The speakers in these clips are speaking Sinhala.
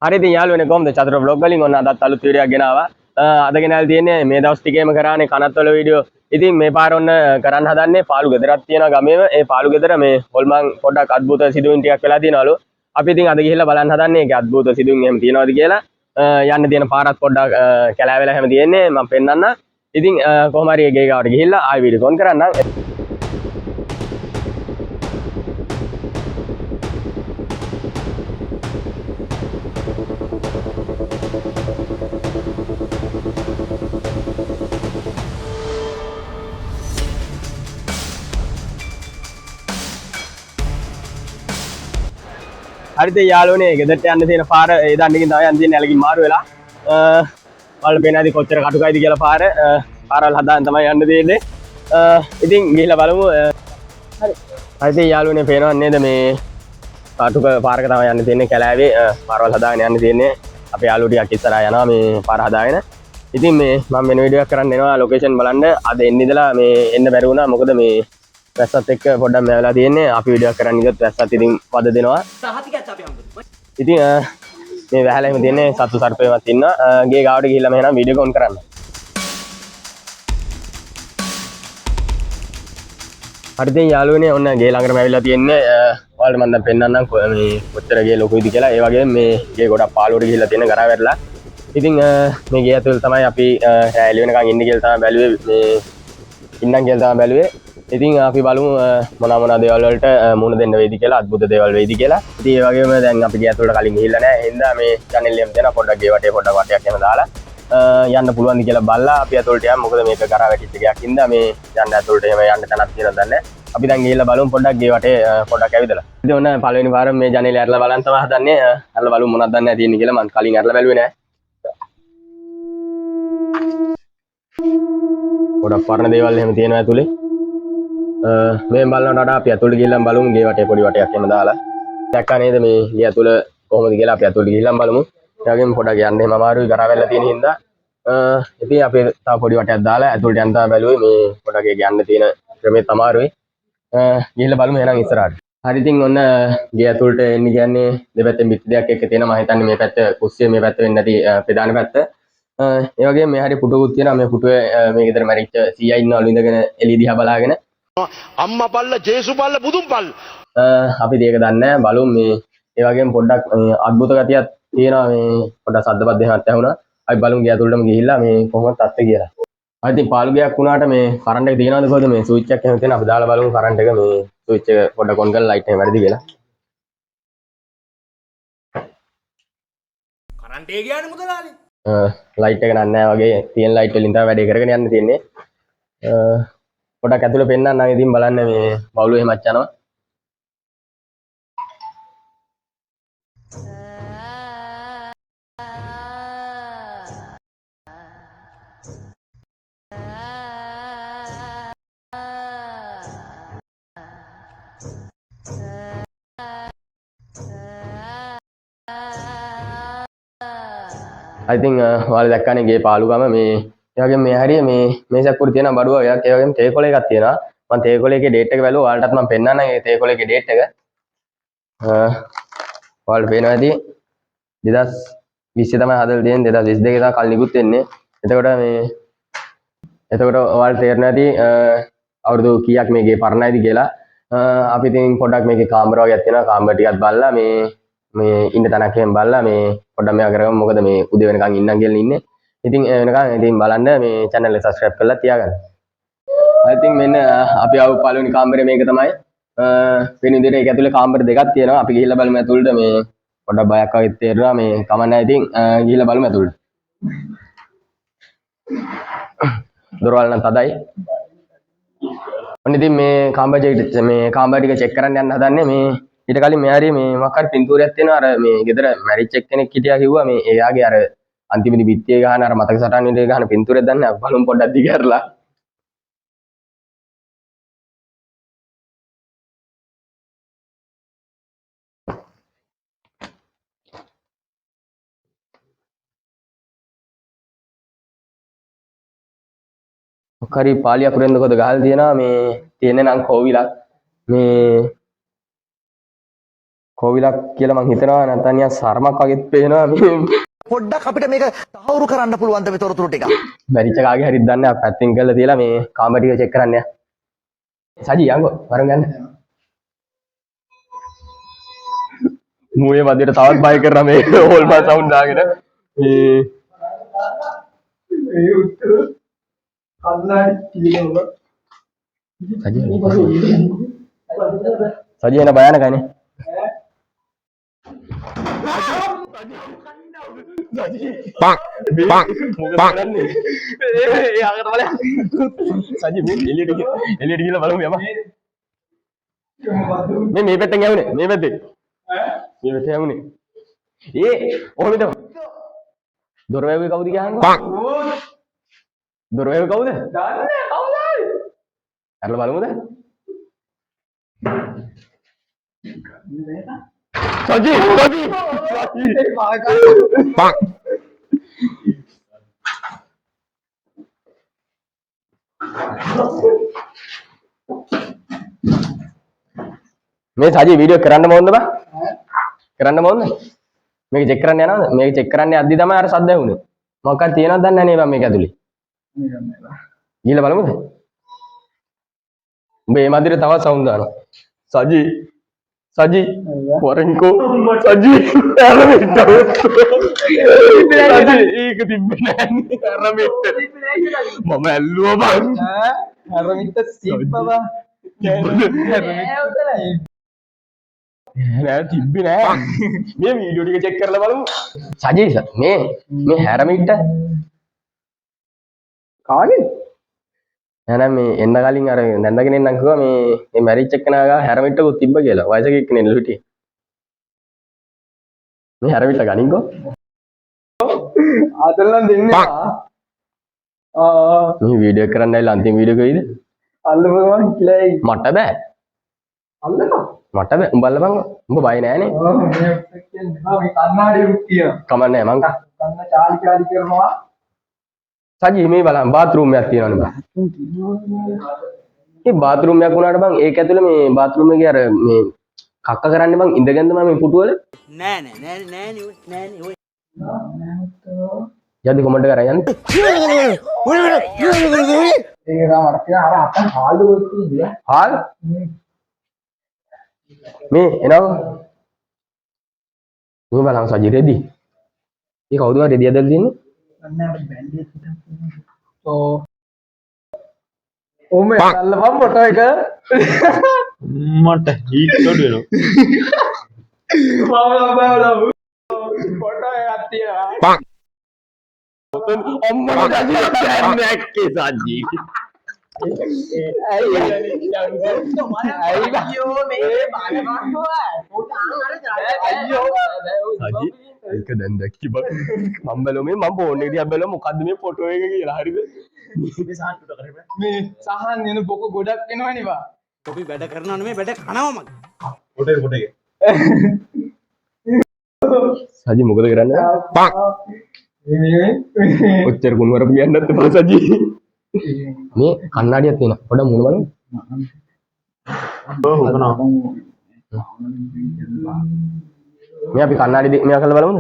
හරි ඉතින් යාළුවනේ කොහොමද චතුර vlog වලින් ඔන්න අදත් අලුත් වීඩියෝ එකක් ගෙනාවා. අද ගෙනල්ලා තියෙන්නේ මේ දවස් ටිකේම කරානේ කනත්වල වීඩියෝ. ඉතින් මේ පාර ඔන්න කරන්න හදන්නේ පාළු ගෙදරක් තියෙනවා ගමේම. ඒ පාළු ගෙදර මේ හොල්මන් පොඩ්ඩක් අద్భుත සිදුවීම් ටිකක් වෙලා තියෙනවලු. අපි ඉතින් අද ගිහිල්ලා බලන්න හදන්නේ ඒකේ අద్భుත සිදුවීම් එහෙම තියෙනවද කියලා. යන්න තියෙන පාරත් පොඩ්ඩක් කැලෑ වෙලා හැම තියෙන්නේ මම පෙන්නන්න. ඉතින් කොහොම හරි ගේ ගාවට ගිහිල්ලා ආයෙ වීඩියෝ ෆෝන් කරන්නම්. හරිද යාළුවනේ ගෙදරට යන්න තියෙන පාර ඒ දණ්ඩකින් තමයි යන්න තියෙන්නේ ඇලකින් මාරු වෙලා වල පේනවාදී කොච්චර කටුකයිද කියලා පාරවල් හදාන්න තමයි යන්න තියෙන්නේ ඉතින් ගිහිල්ලා බලමු හරි හරිද යාළුවනේ පේනව නේද මේ කටුක පාරක තමයි යන්න තියෙන්නේ කැලෑවේ පාරවල් හදාගෙන යන්න තියෙන්නේ අපේ යාළුවෝ ටිකක් ඉස්සරහා යනවා මේ පාර හදාගෙන ඉතින් මේ මම වෙන වීඩියෝ එකක් කරන්න එනවා ලොකේෂන් බලන්න අද එන්න ඉඳලා මේ එන්න බැරි වුණා මොකද මේ වැස්සත් එක්ක පොඩ්ඩක් මේ වෙලා තියෙන්නේ අපි වීඩියෝ එකක් කරන්න ගියොත් වැස්සත් ඉතින් වද දෙනවා ඉතින් මේ වැහලා එහෙම තියෙන්නේ සතු සර්පේවත් ඉන්නවා ගේ ගාවට ගිහිල්ලා මෙහෙනම් වීඩියෝ ඔන් කරන්න හරි දැන් යාළුවනේ ඔන්න ගේ ළඟටම ඇවිල්ලා තියෙන්නේ ඔයාලට මම දැන් පෙන්නන්නම් මේ කොච්චර ගේ ලොකුයිද කියලා ඒ වගේම මේ ගේ ගොඩක් පාළුවට ගිහිල්ලා තියෙන ගරා වැටලා ඉතින් මේ ගේ ඇතුළේ තමයි අපි රැලි වෙනකන් ඉන්නේ කියලා තමයි බැලුවේ මේ ඉන්නම් කියලා තමයි බැලුවේ ඉතින් අපි බලමු මොන දේවල් වලට මුණ දෙන්න වේද කියලා අద్భుත දේවල් වේද කියලා. ඉතින් ඒ වගේම දැන් අපි ගේ ඇතුළට කලින් ගිහිල්ලා නැහැ. එහෙනම් මේ channel එකෙන් දෙන පොඩ්ඩක් ගේ වටේ පොඩ්ඩක් වටයක් එහෙම දාලා යන්න පුළුවන්ද කියලා බලලා අපි ඇතුළට යමු. මොකද මේක කරා වැටිච්ච ගයක් ඉඳලා මේ යන්න ඇතුළට එහෙම යන්න තැනක් තියෙනවද නැහැ. අපි දැන් ගිහිල්ලා බලමු පොඩ්ඩක් ගේ වටේ පොඩ්ඩක් ඇවිදලා. ඉතින් ඔන්න පළවෙනි පාර මේ channel එක ඇරලා බලන්න තමයි හදන්නේ. ඇරලා බලමු මොනවද දන්නේ නැහැ තියෙන්නේ කියලා මම කලින් ඇරලා බැලුවේ නැහැ. පොඩක් පරණ දේවල් එහෙම තියෙනවා ඇතුළේ. මේ බලනට වඩා අපි ඇතුළට ගිහිල්ලා බලමු ගේ වටේ පොඩි වටයක් එහෙම දාලා. දැක්කා නේද මේ ගේ ඇතුළ කොහොමද කියලා අපි ඇතුළට ගිහිල්ලා බලමු. ඒ වගේම පොඩක් යන්න එහෙම අමාරුයි ගරා වැල්ලා තියෙන හින්දා. ඉතින් අපි තව පොඩි වටයක් දාලා ඇතුළට යන්න තමයි බැලුවේ මේ පොඩක් යන්න තියෙන ක්‍රමෙත් අමාරුයි. ගිහිල්ලා බලමු එහෙනම් ඉස්සරහට. හරි ඉතින් ඔන්න ගේ ඇතුළට එන්න කියන්නේ දෙපැත්තෙන් පිටි දෙකක් එක්ක තියෙනවා මම හිතන්නේ මේ පැත්ත කුස්සිය මේ පැත්ත වෙන්නේ නැති ප්‍රධාන පැත්ත. ඒ වගේම මේ හරිය පුටුවකුත් තියෙනවා මේ පුටුවේ මේ ගෙදර මැරිච්ච සීයා ඉන්නවලු ඉඳගෙන එළිය දිහා බලාගෙන අම්මා බල්ල ජේසු බල්ල බුදුන් බල්ල අපි ඒක දන්නේ නැහැ බලමු මේ ඒ වගේම පොඩ්ඩක් අద్భుත ගතියක් තියෙනවා මේ පොඩ්ඩක් සද්දපත් දෙකක් ඇහුණා අපි බලමු ගේ ඇතුළටම ගිහිල්ලා මේ කොහොමද තත්ත්වය කියලා. හරි ඉතින් පාළු ගයක් වුණාට මේ කරන්ට් එක තියෙනවද කොහෙද මේ ස්විච් එකක් එහෙම තියෙන අපි දාලා බලමු කරන්ට් එක මේ ස්විච් එක පොඩ්ඩක් ඔන් කරලා ලයිට් එක වැඩිද කියලා. කරන්ට් එක කියන්නේ මුදලාලි ලයිට් එක නෑ වගේ තියෙන ලයිට් වලින් තමයි වැඩේ කරගෙන යන්න තියෙන්නේ. පොඩක් ඇතුළේ පෙන්නන්නම් ඉතින් බලන්න මේ බවුලු එහෙමත් යනවා. I think ඔයාලා දැක්කනේ ගේ පාළුගම මේ ඒ වගේම මේ හරිය මේ මේසක්කුරු තියෙන බඩුව එකක් ඒ වගේම තේ කොළ එකක් තියෙනවා. මම තේ කොළේකේ ඩේට් එක බැලුවා. ඔයාලටත් මම පෙන්නන්නම් ඒ තේ කොළේකේ ඩේට් එක. ඔයාලට පේනවා ඇති 2020 තමයි හදලා තියෙන්නේ 2022 තමයි කල් නිකුත් වෙන්නේ. එතකොට ඔයාලට තේරෙනවා ඇති අවුරුදු කීයක් මේ ගේ පරණයිද කියලා. අපි ඉතින් පොඩ්ඩක් මේකේ කාමර වගේක් තියෙනවා. කාමර ටිකක් බලලා මේ ඉන්න තැනක් එහෙම බලලා මේ පොඩ්ඩක් මේවා කරගමු. මොකද මේ උදේ වෙනකන් ඉන්නම් කියලා ඉන්නේ. ඉතින් ඒ වෙනකන් ඉතින් බලන්න මේ channel එක subscribe කරලා තියාගන්න. I think මෙන්න අපි ආව පළවෙනි කාමරේ මේක තමයි. වෙන විදිහට ඒක ඇතුලේ කාමර දෙකක් තියෙනවා. අපි ගිහිල්ලා බලමු ඇතුළට මේ පොඩ්ඩක් බයක් වගේ තේරෙනවා මේ කමක් නැහැ. ඉතින් ගිහිල්ලා බලමු ඇතුළට. දොරවල් නම් තදයි. ඔන්න ඉතින් මේ කාමර ටික චෙක් කරන්න යන්න හදන්නේ මේ ඊට කලින් මේ හරිය මේ මොකක් හරි පින්තූරයක් තියෙනවා අර මේ ගෙදර මැරිච් එක්කෙනෙක් හිටියා කිව්වා මේ එයාගේ අර අන්තිමේදී බිත්තියේ ගහන අර මතක සටහන් විදිහට ගහන පින්තූරයක් දන්නේ අපි බලමු පොඩ්ඩක් දිගහැරලා මොකක් හරි පාලි අකුරෙන්ද කොහෙද ගහලා තියෙනවා මේ තියෙන්නේ නම් කෝවිලක් මේ කෝවිලක් කියලා මං හිතනවා නැත්නම් නිකන් සර්මක් වගේත් පේනවා මේ පොඩ්ඩක් අපිට මේක තහවුරු කරන්න පුළුවන් ද මේ තොරතුරු ටික. මැරිච්ච කාගේ හරි දන්නේ නැහැ පැත්තින් කරලා තියලා මේ කාමර ටික චෙක් කරන්න යන්න. සජි යංගෝ වරන් ගන්න. මුවේ වදියට තවත් බය කරා මේ හෝල්මා සවුන්ඩ් දාගෙන මේ ඒ උත්තර කන්නාඩි කියනවා. සජි එන බයනකනේ. Bang, bang, bang. සජි මේ එළියට ගිහලා බලමු යම. මේ පැත්තෙන් යවුනේ මේ පැත්තේ. මේ පැත්තේ යවුනේ. ඔහොමද? දොර වැව්වේ කවුද කියන්නේ? Bang. දොර වැව්වේ කවුද? දන්නේ කවුද? අරලා බලමුද? සජි Bang. මේ සජි වීඩියෝ කරන්න ඕනද බා? කරන්න ඕනද? මේක චෙක් කරන්න යනවද? මේක චෙක් කරන්න යද්දි තමයි අර සද්ද ඇහුනේ. මොකක්ද තියෙනවද දන්නේ නැහැ නේ බා මේක ඇතුලේ. ගිහලා බලමුද? උඹ මේ මැදිරිය තවත් සවුන්ඩ් දානවා. සජි සජි වරෙන්කෝ සජි අරමිට සජි ඒක තිබ්බේ නෑනේ අරමිට මම ඇල්ලුවා බං අරමිට තිබ්බවා නෑ තිබ්බේ නෑ මේ වීඩියෝ ටික චෙක් කරලා බලමු සජි මේ හැරමිට කාගේ නෑ මේ එන්න කලින් අර නැන්දගෙන එන්නම් කිව්වා මේ මැරිච් එක්කනා ගා හැරමිට්ටකුත් තිබ්බ කියලා. වයසක එක්කනේ නෙළු හිටියේ. මේ හැරමිට්ට ගනින්කෝ. ආතල්ලන් දෙන්නේ මේ වීඩියෝ කරන්න ඇවිල්ලා අන්තිම වීඩියෝ කොයිද? අල්ලපුවා හිටලයි. මට බෑ. අල්ලනවා. මට බෑ. උඹ අල්ලපන්. උඹ බය නෑනේ. ඔව් මේ කන්නාඩි රුක් කියනවා. කමන්නේ මං කන්න චාලි කරනවා. සජි මේ බලන්න බාත්රූම් එකක් තියෙනවනේ බං. මේ බාත්රූම් එකක් වුණාට බං ඒක ඇතුලේ මේ බාත්රූම් එකේ අර මේ කක්ක කරන්නේ බං ඉඳගෙනද මම මේ පුටුවල? නෑ ඔය. යද්දි කමෙන්ට් කරා යන්න. ඒක තමයි මට කියන අර අපන් හාල් දුවත් තියෙන්නේ. හාල්? මේ එනවා. මේ බලන්න සජි රෙදි. මේ කවුද රෙදි ඇදලා තියන්නේ? ඔම අල්ලපන් ෆොටෝ එක මට හීට් ගොඩ වෙනවා ෆොටෝ එකක් තියෙනවා Bang. අම්මා නැක්කේ සජ්ජි අයියෝ මේ සජි ඒක දැන් දැක්කි බං මම බැලුවා මේ මම ෆෝන් එක දිහා බැලුවා මොකද්ද මේ ෆොටෝ එක කියලා හරිද මේ සහන් වෙන බොක ගොඩක් වෙනවනේ බා අපි වැඩ කරනවා නෙමෙයි වැඩ කනවා මගේ. පොටේ සජි මොකද කරන්නේ Bang. ඔච්චර කුණුවරපු කියන්නත් එපා සජි මේ කණ්ණාඩියක් තියෙනවා පොඩ මුණ බලමු මේ අපි කණ්ණාඩි මෙයා කරලා බලමුද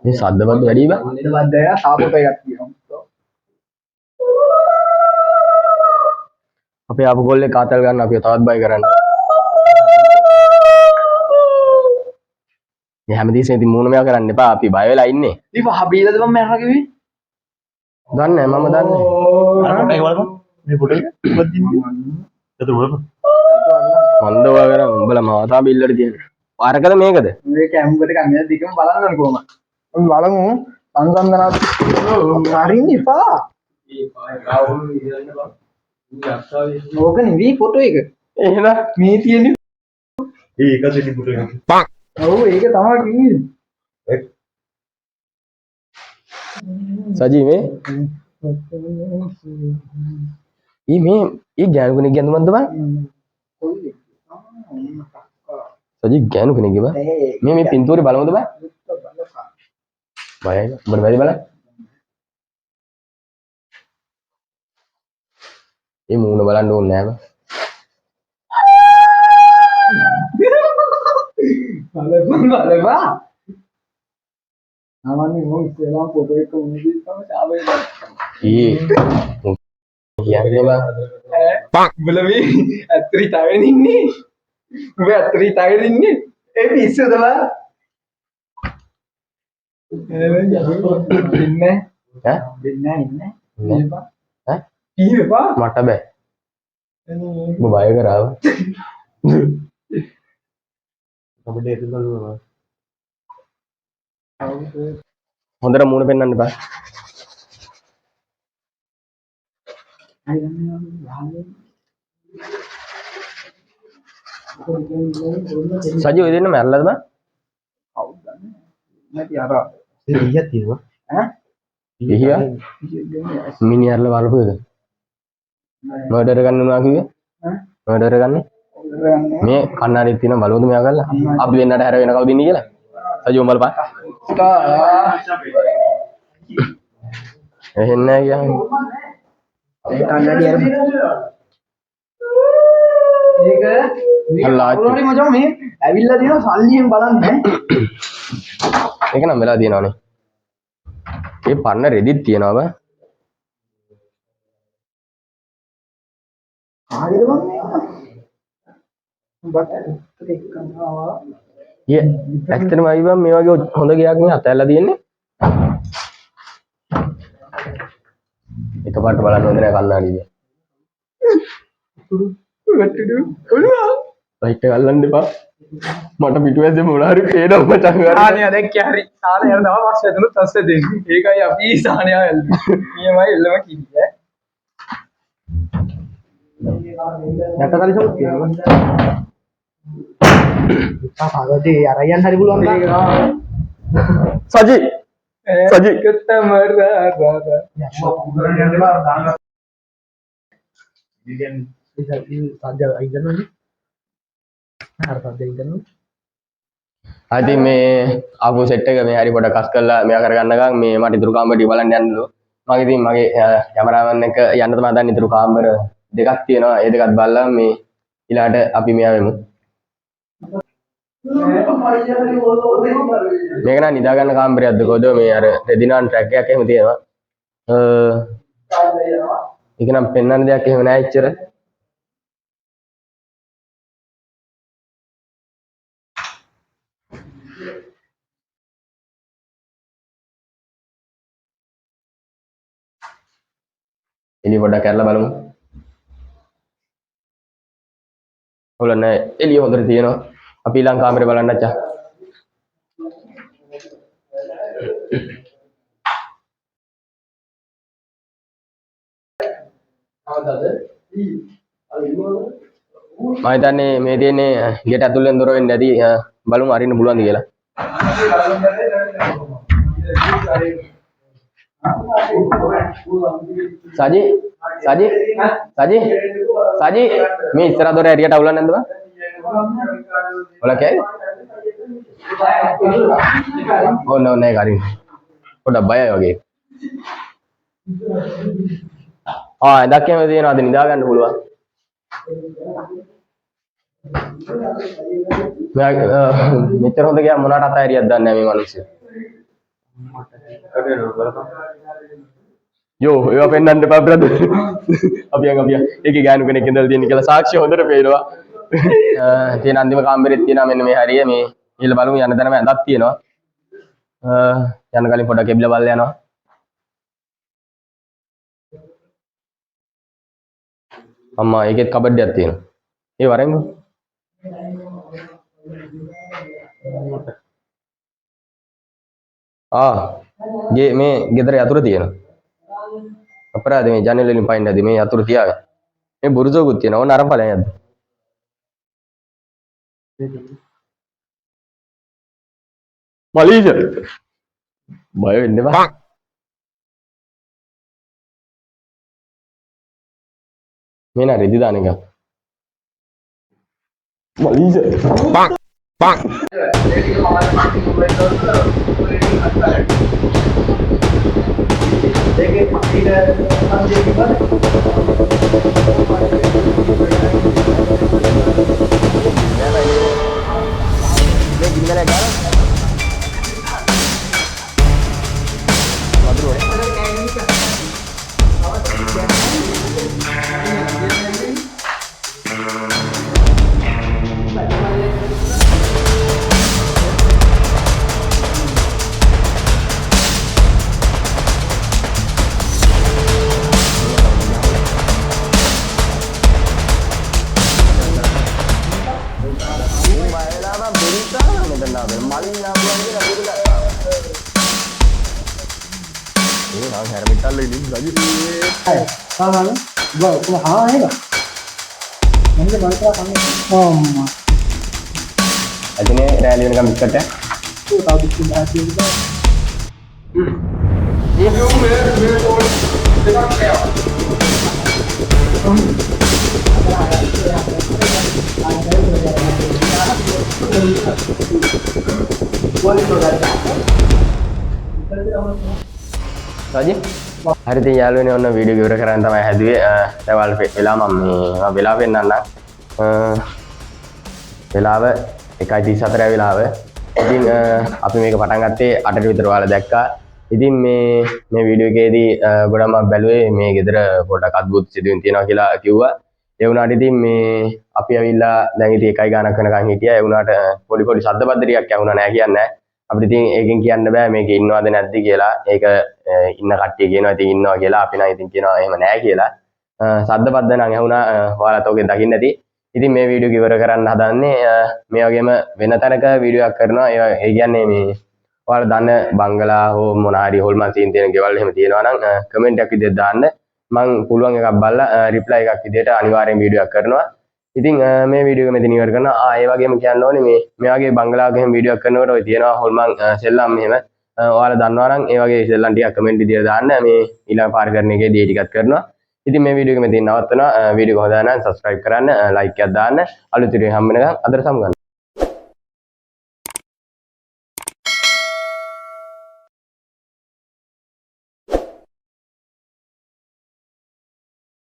මේ සද්ද බද්ද වැඩි බා සද්ද එක සාපෝට එකක් තියෙනවා අපේ ආපු ගොල්ලේ කාතල් ගන්න අපි තවත් බය කරන්න මේ හැමදේසෙම ඉතින් මූණ මෙයා කරන්න එපා අපි බය වෙලා ඉන්නේ ඉතින් හබීලද මම මරලා කිව්වේ දන්නේ නැහැ මම දන්නේ පොටේ බලන්න මේ පොටේ ඉවත් දින්නේ එතන බලන්න මන්ද වගන උඹලා මාතා බිල්ලට තියෙන අරකද මේකද මේ කැම්බර් එක අන්නේ දිගම බලන්න ඕන කොහමද අපි බලමු සංසන්දනාත් හරින්න එපා ඕක නෙවි ෆොටෝ එක එහෙනම් මේ තියෙන්නේ ඒක දෙන්නේ පොටේ Bang. ඔව් ඒක තමයි කිව්වේ සජී මේ මේ ගෑනු කෙනෙක් ගැඳුමක්ද බං සජී ගෑනු කෙනෙක්ගේ බං මේ පින්තූරේ බලමුද බං බයයි උඹට බැරි බලන්න මේ මූණ බලන්න ඕනේ නෑ බං බලපන්. ආවන්නේ මොකද ඉස්සෙල්ලා ෆොටෝ එක උන්දී තමයි ආවේ. කියන්නේ බා උඹලා මේ ඇත්තටම තාවෙන් ඉන්නේ. උඹ ඇත්තටම තාවෙන් ඉන්නේ. ඒ පිස්සුද බා? ඉන්නේ. ඈ ඉන්නේ. ඈ ඊපා. මට බෑ ඔබ බය කරාව අපිට ඒක බලනවා. හොඳට මූණ පෙන්වන්න බෑ සජි ඔය දෙන්න මැරලාද බා නැති අර ඒක ඊයක් තියෙනවා. ඈ ඉහියා මිනිහර්ල බලපු එක මර්ඩර් ගන්නවා කිව්වේ මර්ඩර් ගන්න මේ කන්නාඩිත් තියෙන බලවද මෙයා ගල්ලා අපි වෙන්නට හැර වෙන කවුද ඉන්නේ කියලා සජි උඹ බලපන් එහෙන්නේ නැහැ කියන්නේ ඒ කන්නඩි අර මේක අල්ලා ඔරෝරි මචං මේ ඇවිල්ලා තියෙන සල්ලියෙන් බලන්නේ ඒක නම් වෙලා තියෙනවනේ ඒ පන්න රෙදිත් තියෙනවා බා ආයෙද මම බත් එක කනවා යේ ඇත්තටම අයිබම් මේ වගේ හොඳ ගයක් මේ අතැල්ලා තියෙන්නේ එකපාරට බලන්න හොඳ නෑ කන්නාඩිය වැට්ටු ඔළුවා ලයිට් එක අල්ලන්න එපා මට පිටුවැද්දේ මොනවා හරි පේනවා මචං සානියා දැක්කේ හරි සානිය යන දවස් පස්සේ එතනත් පස්සේ දෙන්නේ ඒකයි අපි සානියා එල්ලුවේ නියමයි එල්ලම කිව්වේ නැටකලි සමුත් කියනවා පාගදී අරයන් හරි පුළුවන් සජි සජි අද මේ ආපු සෙට් එක මේ හරි පොඩ කස් කරලා මෙයා කරගන්නකම් මේ මට ඉතුරු කාමරේ බලන්න යන්නලු මගේ ඉතින් මගේ කැමරාමන් එක යන්න තමයි හදන්නේ ඉතුරු කාමර දෙකක් තියෙනවා ඒ දෙකත් බලලා මේ ඊළාට අපි මෙයා වෙමු මේක නම් නිදා ගන්න කාමරයක්ද කොහොද මේ අර රෙදිනාන් ට්‍රැක් එකක් එහෙම තියෙනවා ඒක නම් පෙන්වන්න දෙයක් එහෙම නැහැ එච්චර එළිය පොඩ්ඩක් කරලා බලමු ඔලන්න එළිය හොඳට තියෙනවා අපි ඊළඟ කාමරේ බලන්න අච්චා මම හිතන්නේ මේ තියෙන්නේ ගෙට ඇතුළෙන් දොර වෙන්නේ නැති බලමු අරින්න පුළුවන්ද කියලා සජි සජි සජි සජි මේ ඉස්සර දොර ඇරියට අවුලන්නේ නැද්ද බං ඔලකේ ඕ නෝ නෑ ගරින් පොඩ්ඩක් බයයි වගේ ඇදක් එහෙම තියෙනවා අද නිදා ගන්න පුළුවන් මෙච්චර හොඳ ගියා මොනකට අතහැරියක්ද දන්නේ නැහැ මේ මිනිස්සු යෝ ඒවා පෙන්නන්න එපා බ්‍රදර් අපියන් ඒකේ ගෑනු කෙනෙක් ඉඳලා තියෙන කියලා සාක්ෂි හොඳට පේනවා තියෙන අන්තිම කාමරෙත් තියෙනවා මෙන්න මේ හරිය මේ ඉහළ බලමු යන තැනම ඇඳක් තියෙනවා යන කලින් පොඩ්ඩක් එබිලා බලලා යනවා අම්මා ඒකෙත් කබඩ්ඩයක් තියෙනවා ඒ වරෙන්ගෝ මේ ගෙදර යතුරු තියෙනවා අපරාධ මේ ජනෙල් වලින් පයින් නැති මේ යතුරු තියාගන්න මේ බුරුසෝකුත් තියෙනවා ඕන අරන් ඵලයන් යද්ද මලීෂ බය වෙන්න එපා මේ නා රෙදි දාන එක මලීෂ පක් පක් යාළුවා කියලා ඒ නම් හැරමිටල්ල ඉලින් ගජි Salah. Bawa ke mana ya? Nanti balik ke kami. අදිනේ රැලි වෙනකම් බිස්කට් එක Tuh tahu bikin hasil kita. රජි හරි ඉතින් යාළුවනේ ඔන්න වීඩියෝ ඉවර කරන්න තමයි හැදුවේ දැන් ඔයාලට වෙලා මම වෙලා පෙන්නන්නම් වෙලාව 1:34 වෙලාව ඉතින් අපි මේක පටන් ගත්තේ 8ට විතර ඔයාලා දැක්කා ඉතින් මේ වීඩියෝ එකේදී ගොඩක් මම බැලුවේ මේ ගෙදර පොඩක් අద్భుත සිදුවීම් තියෙනවා කියලා කිව්වා ඒ වුණාට ඉතින් මේ අපි ඇවිල්ලා දැන් ඉතින් 1 ගානක් වෙනකන් හිටියා ඒ වුණාට පොඩි සද්ද බද්ද ටිකක් ඇහුණා නෑ කියන්නේ අපිට ඉතින් ඒකෙන් කියන්න බෑ මේක ඉන්නවද නැද්ද කියලා. ඒක ඉන්න කට්ටිය කියනවා ඉතින් ඉන්නවා කියලා. අපි නම් ඉතින් කියනවා එහෙම නෑ කියලා. සද්ද පද්ද නම් ඇහුණා ඔයාලත් ඔගේ දකින්න ඇති. ඉතින් මේ වීඩියෝ එක ඉවර කරන්න හදන්නේ මේ වගේම වෙන තැනක වීඩියෝ එකක් කරනවා. ඒ කියන්නේ මේ ඔයාලා දන්න බංගලා හෝ මොන හරි හොල්මන් සීන් තියෙන ගෙවල් එහෙම තියෙනවා නම් කමෙන්ට් එකක් විදිහට දාන්න. මම පුළුවන් එකක් බලලා රිප්ලයි එකක් විදිහට අනිවාර්යෙන් වීඩියෝ එකක් කරනවා. ඉතින් මේ වීඩියෝ එක මෙතන ඉවර කරනවා. ඒ වගේම කියන්න ඕනේ මේ වගේ බංගලාවක එහෙම වීඩියෝ එකක් කරනකොට ඔය තියෙනවා හොල්මන් සෙල්ලම් මෙහෙම. ඔයාලා දන්නවා නම් ඒ වගේ සෙල්ලම් ටිකක් කමෙන්ට් විදියට දාන්න. මේ ඊළඟ පාර කරන එකේදී ඒ ටිකක් කරනවා. ඉතින් මේ වීඩියෝ එක මෙතන නවත්තනවා. වීඩියෝ එක හොඳා නම් subscribe කරන්න, like එකක් දාන්න. අලුත් වීඩියෝ හම්බ වෙනකම් අදට සමු ගන්න.